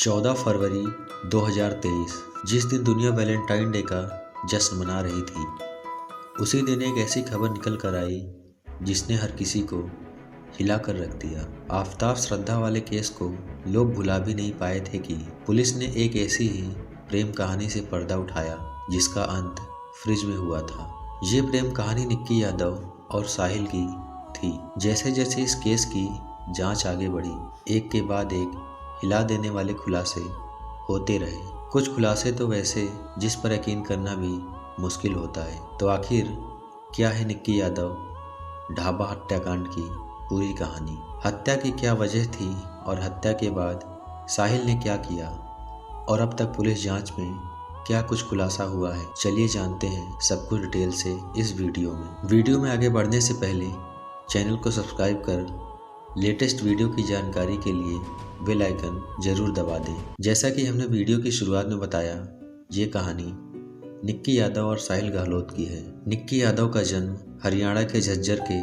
14 फरवरी 2023 जिस दिन दुनिया वैलेंटाइन डे का जश्न मना रही थी, उसी दिन एक ऐसी खबर निकल कर आई जिसने हर किसी को हिला कर रख दिया। आफताब श्रद्धा वाले केस को लोग भुला भी नहीं पाए थे कि पुलिस ने एक ऐसी ही प्रेम कहानी से पर्दा उठाया जिसका अंत फ्रिज में हुआ था। ये प्रेम कहानी निक्की यादव और साहिल की थी। जैसे जैसे इस केस की जांच आगे बढ़ी, एक के बाद एक हिला देने वाले खुलासे होते रहे। कुछ खुलासे तो वैसे जिस पर यकीन करना भी मुश्किल होता है। तो आखिर क्या है निक्की यादव ढाबा हत्याकांड की पूरी कहानी? हत्या की क्या वजह थी और हत्या के बाद साहिल ने क्या किया और अब तक पुलिस जांच में क्या कुछ खुलासा हुआ है? चलिए जानते हैं सब कुछ डिटेल से इस वीडियो में आगे बढ़ने से पहले चैनल को सब्सक्राइब कर लेटेस्ट वीडियो की जानकारी के लिए बेल आइकन जरूर दबा दें। जैसा कि हमने वीडियो की शुरुआत में बताया, ये कहानी निक्की यादव और साहिल गहलोत की है। निक्की यादव का जन्म हरियाणा के झज्जर के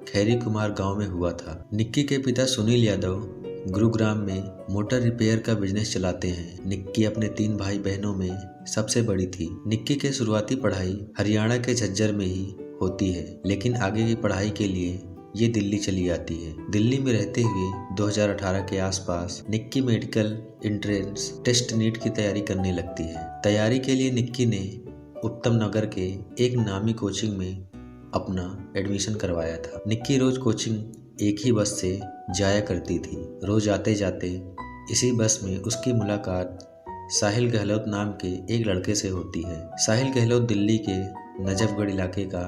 खैरी कुमार गांव में हुआ था। निक्की के पिता सुनील यादव गुरुग्राम में मोटर रिपेयर का बिजनेस चलाते हैं। निक्की अपने 3 भाई बहनों में सबसे बड़ी थी। निक्की की शुरुआती पढ़ाई हरियाणा के झज्जर में ही होती है, लेकिन आगे की पढ़ाई के लिए ये दिल्ली चली जाती है। दिल्ली में रहते हुए 2018 के आसपास निक्की मेडिकल एंट्रेंस टेस्ट नीट की तैयारी करने लगती है। तैयारी के लिए निक्की ने उत्तम नगर के एक नामी कोचिंग में अपना एडमिशन करवाया था। निक्की रोज कोचिंग एक ही बस से जाया करती थी। रोज आते जाते इसी बस में उसकी मुलाकात साहिल गहलोत नाम के एक लड़के से होती है। साहिल गहलोत दिल्ली के नजफगढ़ इलाके का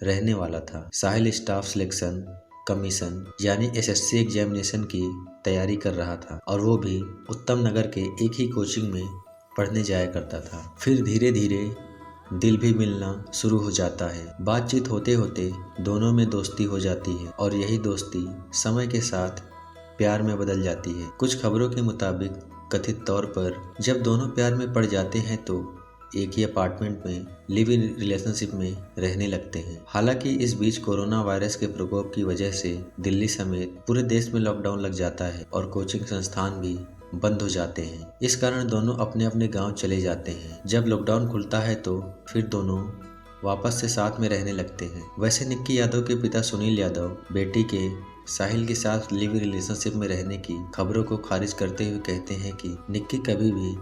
रहने वाला था। साहिल स्टाफ सिलेक्शन कमीशन यानी एसएससी एग्जामिनेशन की तैयारी कर रहा था और वो भी उत्तम नगर के एक ही कोचिंग में पढ़ने जाया करता था। फिर धीरे धीरे दिल भी मिलना शुरू हो जाता है। बातचीत होते होते दोनों में दोस्ती हो जाती है और यही दोस्ती समय के साथ प्यार में बदल जाती है। कुछ खबरों के मुताबिक कथित तौर पर जब दोनों प्यार में पड़ जाते हैं तो एक ही अपार्टमेंट में लिव इन रिलेशनशिप में रहने लगते हैं। हालांकि इस बीच कोरोना वायरस के प्रकोप की वजह से दिल्ली समेत पूरे देश में लॉकडाउन लग जाता है और कोचिंग संस्थान भी बंद हो जाते हैं। इस कारण दोनों अपने अपने गांव चले जाते हैं। जब लॉकडाउन खुलता है तो फिर दोनों वापस से साथ में रहने लगते हैं। वैसे निक्की यादव के पिता सुनील यादव बेटी के साहिल के साथ लिव इन रिलेशनशिप में रहने की खबरों को खारिज करते हुए कहते हैं कि निक्की कभी भी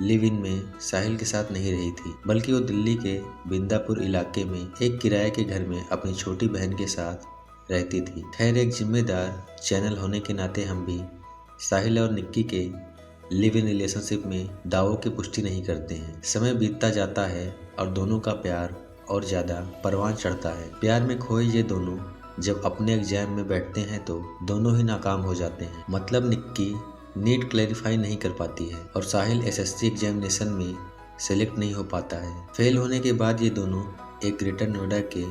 लिव इन में साहिल के साथ नहीं रही थी, बल्कि वो दिल्ली के बिंदापुर इलाके में एक किराए के घर में अपनी छोटी बहन के साथ रहती थी। खैर, एक जिम्मेदार चैनल होने के नाते हम भी साहिल और निक्की के लिव इन रिलेशनशिप में दावों की पुष्टि नहीं करते हैं। समय बीतता जाता है और दोनों का प्यार और ज़्यादा परवान चढ़ता है। प्यार में खोए ये दोनों जब अपने एग्जाम में बैठते हैं तो दोनों ही नाकाम हो जाते हैं। मतलब निक्की नीट क्लैरिफाई नहीं कर पाती है और साहिल एसएससी एग्जामिनेशन में सेलेक्ट नहीं हो पाता है। फेल होने के बाद ये दोनों एक ग्रेटर नोएडा के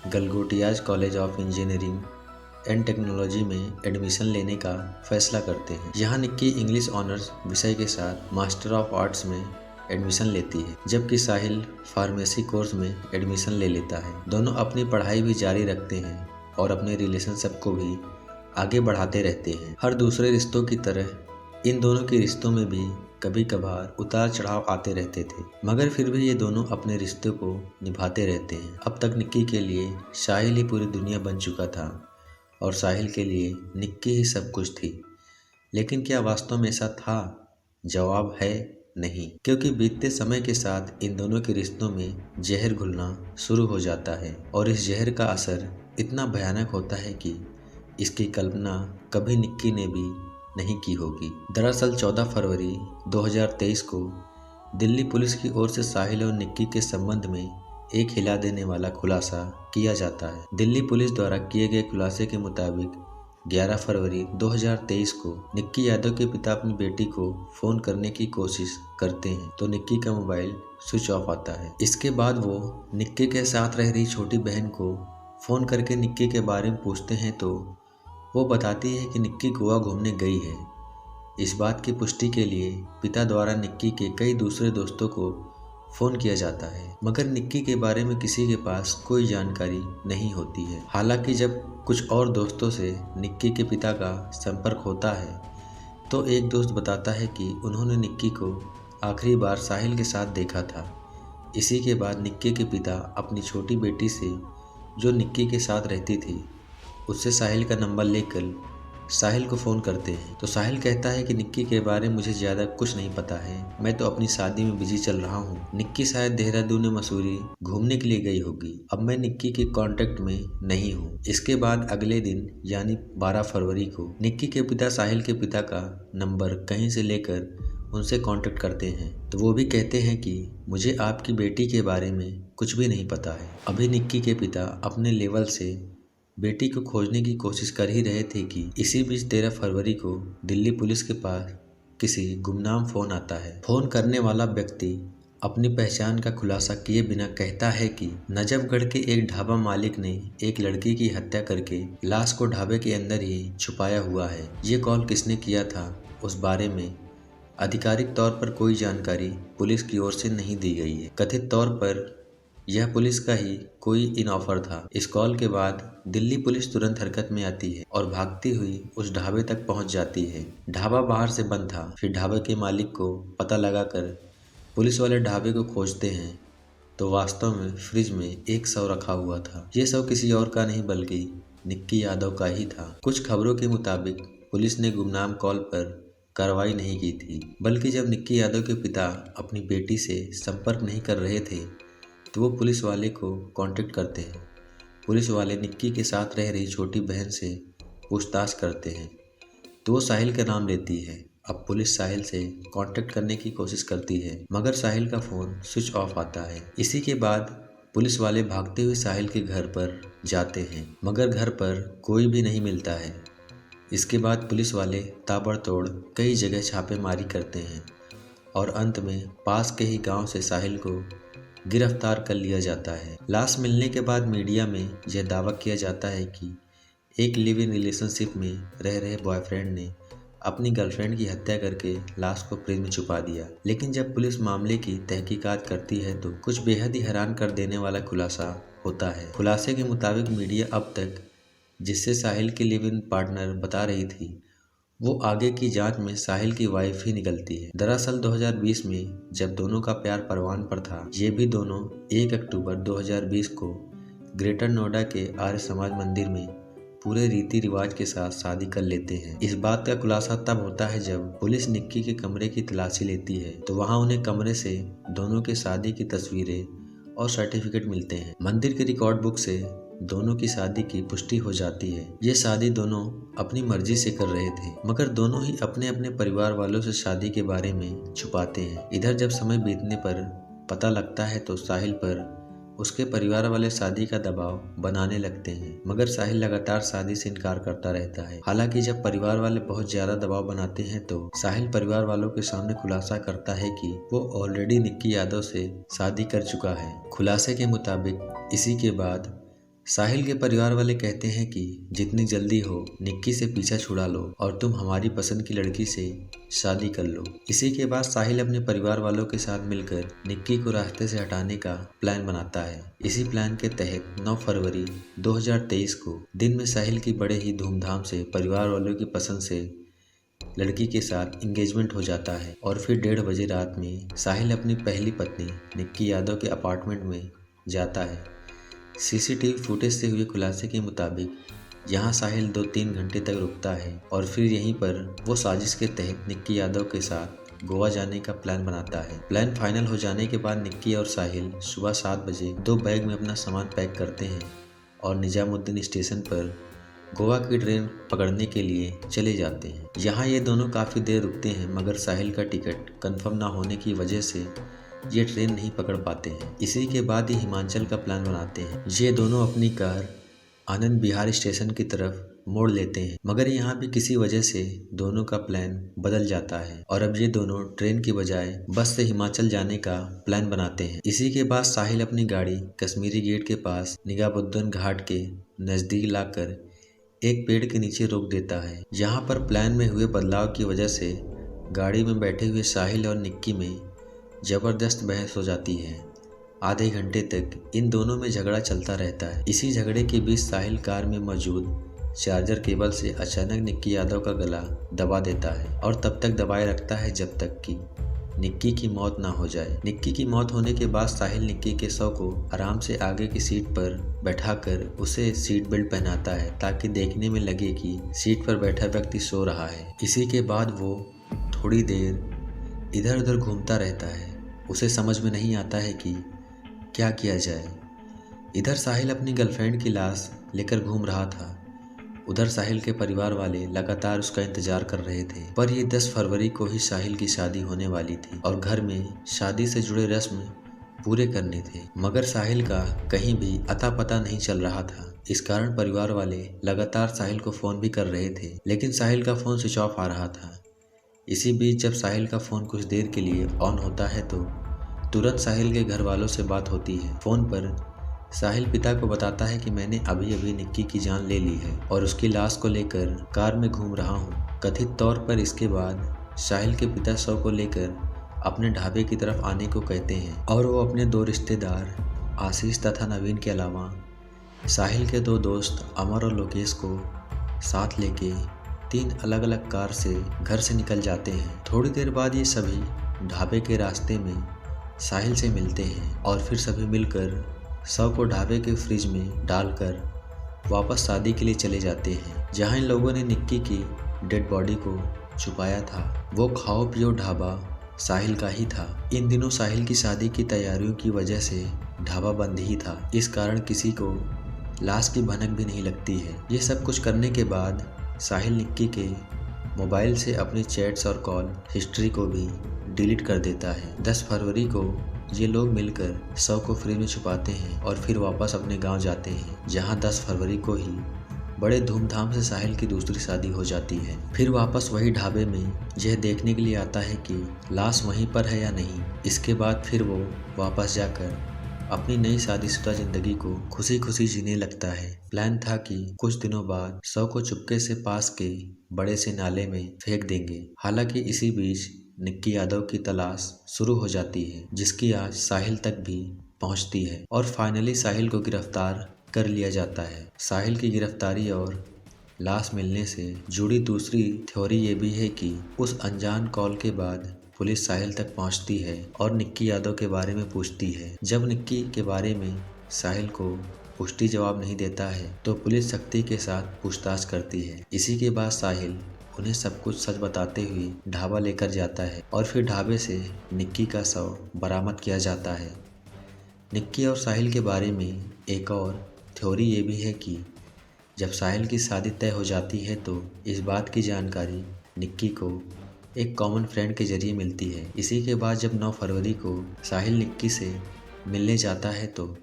Galgotias college of engineering and technology में एडमिशन लेने का फैसला करते हैं। यहाँ निक्की इंग्लिश ऑनर्स विषय के साथ मास्टर ऑफ आर्ट्स में एडमिशन लेती है, जबकि साहिल फार्मेसी कोर्स में एडमिशन ले लेता है। दोनों अपनी पढ़ाई भी जारी रखते हैं और अपने रिलेशनशिप को भी आगे बढ़ाते रहते हैं। हर दूसरे रिश्तों की तरह इन दोनों के रिश्तों में भी कभी कभार उतार चढ़ाव आते रहते थे, मगर फिर भी ये दोनों अपने रिश्ते को निभाते रहते हैं। अब तक निक्की के लिए साहिल ही पूरी दुनिया बन चुका था और साहिल के लिए निक्की ही सब कुछ थी। लेकिन क्या वास्तव में ऐसा था? जवाब है नहीं, क्योंकि बीतते समय के साथ इन दोनों के रिश्तों में जहर घुलना शुरू हो जाता है और इस जहर का असर इतना भयानक होता है कि इसकी कल्पना कभी निक्की ने भी नहीं की होगी। दरअसल 14 फरवरी 2023 को दिल्ली पुलिस की ओर से साहिल और निक्की के संबंध में एक हिला देने वाला खुलासा किया जाता है। दिल्ली पुलिस द्वारा किए गए खुलासे के मुताबिक 11 फरवरी 2023 को निक्की यादव के पिता अपनी बेटी को फ़ोन करने की कोशिश करते हैं तो निक्की का मोबाइल स्विच ऑफ आता है। इसके बाद वो निक्की के साथ रह रही छोटी बहन को फ़ोन करके निक्की के बारे में पूछते हैं तो वो बताती है कि निक्की गोवा घूमने गई है। इस बात की पुष्टि के लिए पिता द्वारा निक्की के कई दूसरे दोस्तों को फ़ोन किया जाता है, मगर निक्की के बारे में किसी के पास कोई जानकारी नहीं होती है। हालांकि जब कुछ और दोस्तों से निक्की के पिता का संपर्क होता है तो एक दोस्त बताता है कि उन्होंने निक्की को आखिरी बार साहिल के साथ देखा था। इसी के बाद निक्की के पिता अपनी छोटी बेटी से, जो निक्की के साथ रहती थी, उससे साहिल का नंबर लेकर साहिल को फ़ोन करते हैं। तो साहिल कहता है कि निक्की के बारे में मुझे ज़्यादा कुछ नहीं पता है, मैं तो अपनी शादी में बिजी चल रहा हूँ। निक्की शायद देहरादून या मसूरी घूमने के लिए गई होगी। अब मैं निक्की के कांटेक्ट में नहीं हूँ। इसके बाद अगले दिन यानी 12 फरवरी को निक्की के पिता साहिल के पिता का नंबर कहीं से लेकर उनसे कांटेक्ट करते हैं। तो वो भी कहते हैं कि मुझे आपकी बेटी के बारे में कुछ भी नहीं पता है। अभी निक्की के पिता अपने लेवल से बेटी को खोजने की कोशिश कर ही रहे थे कि इसी बीच 13 फरवरी को दिल्ली पुलिस के पास किसी गुमनाम फ़ोन आता है। फ़ोन करने वाला व्यक्ति अपनी पहचान का खुलासा किए बिना कहता है कि नजफगढ़ के एक ढाबा मालिक ने एक लड़की की हत्या करके लाश को ढाबे के अंदर ही छुपाया हुआ है। ये कॉल किसने किया था उस बारे में आधिकारिक तौर पर कोई जानकारी पुलिस की ओर से नहीं दी गई है। कथित तौर पर यह पुलिस का ही कोई इन ऑफर था। इस कॉल के बाद दिल्ली पुलिस तुरंत हरकत में आती है और भागती हुई उस ढाबे तक पहुंच जाती है। ढाबा बाहर से बंद था। फिर ढाबे के मालिक को पता लगाकर पुलिस वाले ढाबे को खोजते हैं तो वास्तव में फ्रिज में एक शव रखा हुआ था। ये शव किसी और का नहीं बल्कि निक्की यादव का ही था। कुछ खबरों के मुताबिक पुलिस ने गुमनाम कॉल पर कार्रवाई नहीं की थी, बल्कि जब निक्की यादव के पिता अपनी बेटी से संपर्क नहीं कर रहे थे तो वो पुलिस वाले को कांटेक्ट करते हैं। पुलिस वाले निक्की के साथ रह रही छोटी बहन से पूछताछ करते हैं तो वो साहिल का नाम लेती है। अब पुलिस साहिल से कांटेक्ट करने की कोशिश करती है मगर साहिल का फ़ोन स्विच ऑफ आता है। इसी के बाद पुलिस वाले भागते हुए साहिल के घर पर जाते हैं मगर घर पर कोई भी नहीं मिलता है। इसके बाद पुलिस वाले ताबड़तोड़ कई जगह छापेमारी करते हैं और अंत में पास के ही गांव से साहिल को गिरफ्तार कर लिया जाता है। लाश मिलने के बाद मीडिया में यह दावा किया जाता है कि एक लिव इन रिलेशनशिप में रह रहे बॉयफ्रेंड ने अपनी गर्लफ्रेंड की हत्या करके लाश को फ्रिज में छुपा दिया। लेकिन जब पुलिस मामले की तहकीकात करती है तो कुछ बेहद ही हैरान कर देने वाला खुलासा होता है। खुलासे के मुताबिक मीडिया अब तक जिससे साहिल की लिव इन पार्टनर बता रही थी वो आगे की जांच में साहिल की वाइफ ही निकलती है। दरअसल 2020 में जब दोनों का प्यार परवान पर था, ये भी दोनों 1 अक्टूबर 2020 को ग्रेटर नोएडा के आर्य समाज मंदिर में पूरे रीति रिवाज के साथ शादी कर लेते हैं। इस बात का खुलासा तब होता है जब पुलिस निक्की के कमरे की तलाशी लेती है तो वहां उन्हें कमरे से दोनों के शादी की तस्वीरें और सर्टिफिकेट मिलते हैं। मंदिर के रिकॉर्ड बुक से दोनों की शादी की पुष्टि हो जाती है। ये शादी दोनों अपनी मर्जी से कर रहे थे मगर दोनों ही अपने अपने परिवार वालों से शादी के बारे में छुपाते हैं। इधर जब समय बीतने पर पता लगता है तो साहिल पर उसके परिवार वाले शादी का दबाव बनाने लगते हैं मगर साहिल लगातार शादी से इनकार करता रहता है। हालांकि जब परिवार वाले बहुत ज्यादा दबाव बनाते हैं तो साहिल परिवार वालों के सामने खुलासा करता है कि वो ऑलरेडी निक्की यादव से शादी कर चुका है। खुलासे के मुताबिक इसी के बाद साहिल के परिवार वाले कहते हैं कि जितनी जल्दी हो निक्की से पीछा छुड़ा लो और तुम हमारी पसंद की लड़की से शादी कर लो। इसी के बाद साहिल अपने परिवार वालों के साथ मिलकर निक्की को रास्ते से हटाने का प्लान बनाता है। इसी प्लान के तहत 9 फरवरी 2023 को दिन में साहिल की बड़े ही धूमधाम से परिवार वालों की पसंद से लड़की के साथ एंगेजमेंट हो जाता है और फिर 1:30 बजे रात में साहिल अपनी पहली पत्नी निक्की यादव के अपार्टमेंट में जाता है। सीसीटीवी फुटेज से हुए खुलासे के मुताबिक यहाँ साहिल 2-3 घंटे तक रुकता है और फिर यहीं पर वो साजिश के तहत निक्की यादव के साथ गोवा जाने का प्लान बनाता है। प्लान फाइनल हो जाने के बाद निक्की और साहिल सुबह 7 बजे 2 बैग में अपना सामान पैक करते हैं और निजामुद्दीन स्टेशन पर गोवा की ट्रेन पकड़ने के लिए चले जाते हैं। यहाँ ये दोनों काफ़ी देर रुकते हैं मगर साहिल का टिकट कंफर्म ना होने की वजह से ये ट्रेन नहीं पकड़ पाते हैं। इसी के बाद ही हिमाचल का प्लान बनाते हैं। ये दोनों अपनी कार आनंद विहार स्टेशन की तरफ मोड़ लेते हैं मगर यहाँ भी किसी वजह से दोनों का प्लान बदल जाता है और अब ये दोनों ट्रेन की बजाय बस से हिमाचल जाने का प्लान बनाते हैं। इसी के बाद साहिल अपनी गाड़ी कश्मीरी गेट के पास निगामुद्दीन घाट के नज़दीक लाकर एक पेड़ के नीचे रोक देता है। यहाँ पर प्लान में हुए बदलाव की वजह से गाड़ी में बैठे हुए साहिल और निक्की में जबरदस्त बहस हो जाती है। आधे घंटे तक इन दोनों में झगड़ा चलता रहता है। इसी झगड़े के बीच साहिल कार में मौजूद चार्जर केबल से अचानक निक्की यादव का गला दबा देता है और तब तक दबाए रखता है जब तक कि निक्की की मौत ना हो जाए। निक्की की मौत होने के बाद साहिल निक्की के शव को आराम से आगे की सीट पर बैठाकर उसे सीट बेल्ट पहनाता है ताकि देखने में लगे कि सीट पर बैठा व्यक्ति सो रहा है। इसी के बाद वो थोड़ी देर इधर उधर घूमता रहता है। उसे समझ में नहीं आता है कि क्या किया जाए। इधर साहिल अपनी गर्लफ्रेंड की लाश लेकर घूम रहा था, उधर साहिल के परिवार वाले लगातार उसका इंतजार कर रहे थे। पर ये 10 फरवरी को ही साहिल की शादी होने वाली थी और घर में शादी से जुड़े रस्म पूरे करने थे, मगर साहिल का कहीं भी अता पता नहीं चल रहा था। इस कारण परिवार वाले लगातार साहिल को फ़ोन भी कर रहे थे, लेकिन साहिल का फ़ोन स्विच ऑफ आ रहा था। इसी बीच जब साहिल का फ़ोन कुछ देर के लिए ऑन होता है तो तुरंत साहिल के घर वालों से बात होती है। फ़ोन पर साहिल पिता को बताता है कि मैंने अभी अभी निक्की की जान ले ली है और उसकी लाश को लेकर कार में घूम रहा हूँ। कथित तौर पर इसके बाद साहिल के पिता शव को लेकर अपने ढाबे की तरफ आने को कहते हैं और वो अपने 2 रिश्तेदार आशीष तथा नवीन के अलावा साहिल के 2 दोस्त अमर और लोकेश को साथ लेके 3 अलग अलग कार से घर से निकल जाते हैं। थोड़ी देर बाद ये सभी ढाबे के रास्ते में साहिल से मिलते हैं और फिर सभी मिलकर शव को ढाबे के फ्रिज में डालकर वापस शादी के लिए चले जाते हैं, जहां इन लोगों ने निक्की की डेड बॉडी को छुपाया था। वो खाओ पियो ढाबा साहिल का ही था। इन दिनों साहिल की शादी की तैयारियों की वजह से ढाबा बंद ही था, इस कारण किसी को लाश की भनक भी नहीं लगती है। ये सब कुछ करने के बाद साहिल निक्की के मोबाइल से अपने चैट्स और कॉल हिस्ट्री को भी डिलीट कर देता है। 10 फरवरी को ये लोग मिलकर शव को फ्रिज में छुपाते हैं और फिर वापस अपने गांव जाते हैं, जहां 10 फरवरी को ही बड़े धूमधाम से साहिल की दूसरी शादी हो जाती है। फिर वापस वही ढाबे में यह देखने के लिए आता है कि लाश वहीं पर है या नहीं। इसके बाद फिर वो वापस जाकर अपनी नई शादीशुदा जिंदगी को खुशी खुशी जीने लगता है। प्लान था कि कुछ दिनों बाद शव को चुपके से पास के बड़े से नाले में फेंक देंगे। हालांकि इसी बीच निक्की यादव की तलाश शुरू हो जाती है, जिसकी आज साहिल तक भी पहुंचती है और फाइनली साहिल को गिरफ्तार कर लिया जाता है। साहिल की गिरफ्तारी और लाश मिलने से जुड़ी दूसरी थ्योरी ये भी है कि उस अनजान कॉल के बाद पुलिस साहिल तक पहुंचती है और निक्की यादव के बारे में पूछती है। जब निक्की के बारे में साहिल को पुष्टि जवाब नहीं देता है तो पुलिस सख्ती के साथ पूछताछ करती है। इसी के बाद साहिल उन्हें सब कुछ सच बताते हुए ढाबा लेकर जाता है और फिर ढाबे से निक्की का शव बरामद किया जाता है। निक्की और साहिल के बारे में एक और थ्योरी ये भी है कि जब साहिल की शादी तय हो जाती है तो इस बात की जानकारी निक्की को एक कॉमन फ्रेंड के जरिए मिलती है। इसी के बाद जब 9 फरवरी को साहिल निक्की से मिलने जाता है तो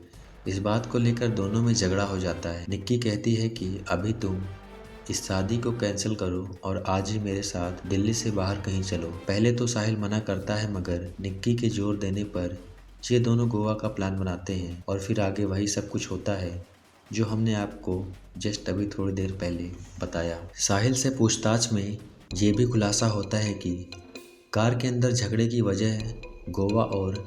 इस बात को लेकर दोनों में झगड़ा हो जाता है। निक्की कहती है कि अभी तुम इस शादी को कैंसिल करो और आज ही मेरे साथ दिल्ली से बाहर कहीं चलो। पहले तो साहिल मना करता है, मगर निक्की के जोर देने पर ये दोनों गोवा का प्लान बनाते हैं और फिर आगे वही सब कुछ होता है जो हमने आपको जस्ट अभी थोड़ी देर पहले बताया। साहिल से पूछताछ में ये भी खुलासा होता है कि कार के अंदर झगड़े की वजह गोवा और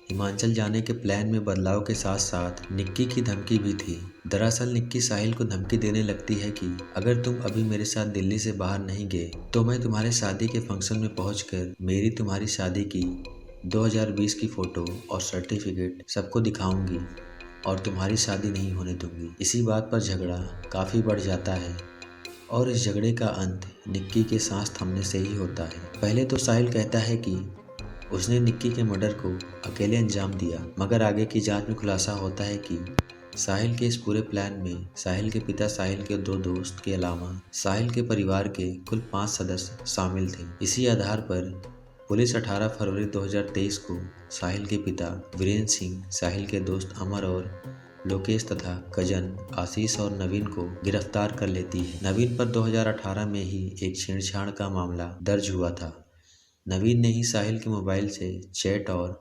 हिमाचल जाने के प्लान में बदलाव के साथ साथ निक्की की धमकी भी थी। दरअसल निक्की साहिल को धमकी देने लगती है कि अगर तुम अभी मेरे साथ दिल्ली से बाहर नहीं गए तो मैं तुम्हारे शादी के फंक्शन में पहुंचकर मेरी तुम्हारी शादी की 2020 की फ़ोटो और सर्टिफिकेट सबको दिखाऊंगी और तुम्हारी शादी नहीं होने दूंगी। इसी बात पर झगड़ा काफ़ी बढ़ जाता है और इस झगड़े का अंत निक्की के सांस थमने से ही होता है। पहले तो साहिल कहता है कि उसने निक्की के मर्डर को अकेले अंजाम दिया, मगर आगे की जांच में खुलासा होता है कि साहिल के इस पूरे प्लान में साहिल के पिता, साहिल के 2 दोस्त के अलावा साहिल के परिवार के कुल 5 सदस्य शामिल थे। इसी आधार पर पुलिस 18 फरवरी 2023 को साहिल के पिता वीरेंद्र सिंह, साहिल के दोस्त अमर और लोकेश तथा कजन आशीष और नवीन को गिरफ्तार कर लेती है। नवीन पर 2018 में ही एक छेड़छाड़ का मामला दर्ज हुआ था। नवीन ने ही साहिल के मोबाइल से चैट और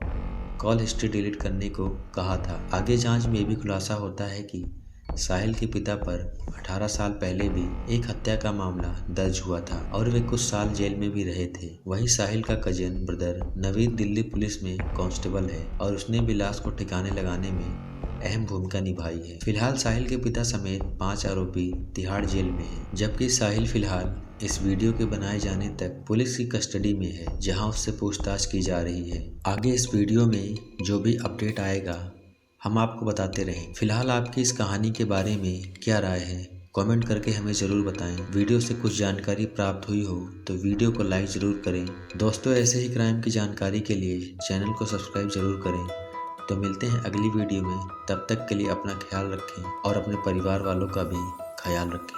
कॉल हिस्ट्री डिलीट करने को कहा था। आगे जांच में ये भी खुलासा होता है कि साहिल के पिता पर 18 साल पहले भी एक हत्या का मामला दर्ज हुआ था और वे कुछ साल जेल में भी रहे थे। वहीं साहिल का कजन ब्रदर नवीन दिल्ली पुलिस में कांस्टेबल है और उसने भी लाश को ठिकाने लगाने में अहम भूमिका निभाई है। फिलहाल साहिल के पिता समेत 5 आरोपी तिहाड़ जेल में हैं, जबकि साहिल फिलहाल इस वीडियो के बनाए जाने तक पुलिस की कस्टडी में है, जहां उससे पूछताछ की जा रही है। आगे इस वीडियो में जो भी अपडेट आएगा हम आपको बताते रहें। फिलहाल आपकी इस कहानी के बारे में क्या राय है, कमेंट करके हमें ज़रूर बताएं। वीडियो से कुछ जानकारी प्राप्त हुई हो तो वीडियो को लाइक ज़रूर करें। दोस्तों, ऐसे ही क्राइम की जानकारी के लिए चैनल को सब्सक्राइब ज़रूर करें। तो मिलते हैं अगली वीडियो में, तब तक के लिए अपना ख्याल रखें और अपने परिवार वालों का भी ख्याल रखें।